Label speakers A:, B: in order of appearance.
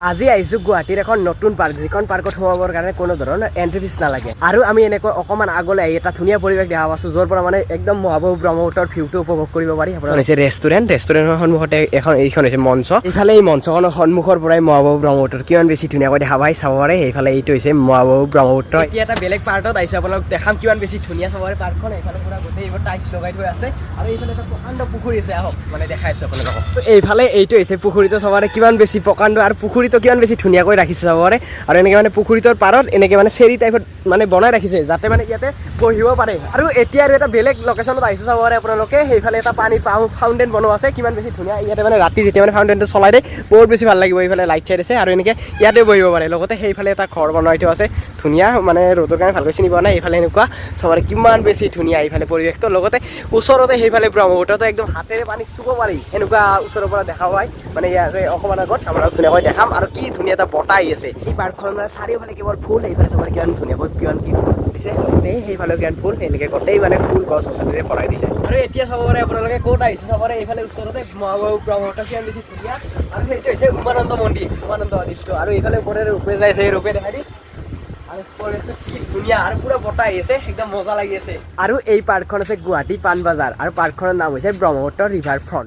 A: আজি আহিছো গুৱাহাটীৰ এখন নতুন পাৰ্ক, যিখন পাৰ্কত সোমাবৰ কাৰণে কোনো ধৰণৰ এন্ট্ৰি ফিজ নালাগে। আৰু আমি এনেকৈ অকমান আগলৈ আহি এটা ধুনীয়া পৰিৱেশ দেখা পাইছো, য'ৰ পৰা মানে একদম মহাবাহু ব্ৰহ্মপুত্ৰৰ ভিউটো উপভোগ কৰিব পাৰি। আপোনাৰ হৈছে ৰেষ্টুৰেণ্টৰ সন্মুখতে এইখন হৈছে মঞ্চ। এইফালে এই মঞ্চখনৰ সন্মুখৰ পৰাই মহাবাহু ব্ৰহ্মপুত্ৰ কিমান বেছি ধুনীয়াকৈ দেখা পাই চাব পাৰে। সেইফালে এইটো হৈছে মহাবাহু ব্ৰহ্মপুত্ৰ। এতিয়া এটা বেলেগ পাৰ্টত আহিছো, আপোনালোক দেখাম কিমান বেছি ধুনীয়া চাব পাৰে পাৰ্কখন। এইফালে পুৰা গোটেই এইবোৰ টাইলছ লগাই থৈ আছে আৰু এইফালে এটা প্ৰকাণ্ড পুখুৰী আছে, আহক মানে দেখাইছো আপোনালোকক। এইফালে এইটো হৈছে পুখুৰীটো, চাব পাৰে কিমান বেছি প্ৰকাণ্ড আৰু পুখুৰীটো কিমান বেছি ধুনীয়াকৈ ৰাখিছে চাব পাৰে। আৰু এনেকৈ মানে পুখুৰীটোৰ পাৰত এনেকৈ মানে চেৰী টাইপত মানে বনাই ৰাখিছে, যাতে মানে ইয়াতে বহিব পাৰে। আৰু এতিয়া আৰু এটা বেলেগ লোকেশ্যনত আহিছে চাব পাৰে আপোনালোকে। সেইফালে এটা পানী ফাউণ্টেইন বনোৱা আছে, কিমান বেছি ধুনীয়া। ইয়াতে মানে ৰাতি যেতিয়া মানে ফাউণ্টেইনটো চলাই দিয়ে বহুত বেছি ভাল লাগিব। এইফালে লাইট চাইট আছে আৰু এনেকৈ ইয়াতে বহিব পাৰে। লগতে সেইফালে এটা ঘৰ বনাই থোৱা আছে ধুনীয়া, মানে ৰ'দৰ কাৰণে ভালকৈ চিনি পোৱা নাই। এইফালে এনেকুৱা চাব পাৰে কিমান বেছি ধুনীয়া এইফালে পৰিৱেশটো। লগতে ওচৰতে সেইফালে ব্ৰহ্মপুত্ৰটো একদম হাতেৰে পানী চুব পাৰি, এনেকুৱা ওচৰৰ পৰা দেখা পায়। মানে ইয়াতে অকমান আগত আপোনাক ধুনীয়াকৈ দেখাম। আৰু কি ধুনীয়া এটা বতাহ আহি আছে এই পাৰ্কখনত, মানে চাৰিওফালে কেৱল ফুল। এইফালে চাব কিমান ধুনীয়াকৈ কিমান কি দিছে, সেইফালে কিমান ফুল, এনেকৈ গোটেই মানে ফুল গছ গছনিৰে ভৰাই দিছে। আৰু এতিয়া চাব পাৰে আপোনালোকে ক'ত আহিছে চাব পাৰে। এইফালে ওচৰতে মহাবাহু ব্ৰহ্মপুত্ৰ কিমান বেছি ধুনীয়া। আৰু সেইটো হৈছে উমানন্দ মন্দিৰ, উমানন্দ দৃশ্য। আৰু এইফালে ওপৰে ৰূপে যাই আছে, এই ৰূপে দেখাই দি আৰু পৰিৱেশটো কি ধুনীয়া আৰু পুৰা বতাহ আহি আছে, একদম মজা লাগি আছে। আৰু এই পাৰ্কখন আছে গুৱাহাটী পাণবজাৰ, আৰু পাৰ্কখনৰ নাম হৈছে ব্ৰহ্মপুত্ৰ ৰিভাৰ ফ্ৰণ্ট।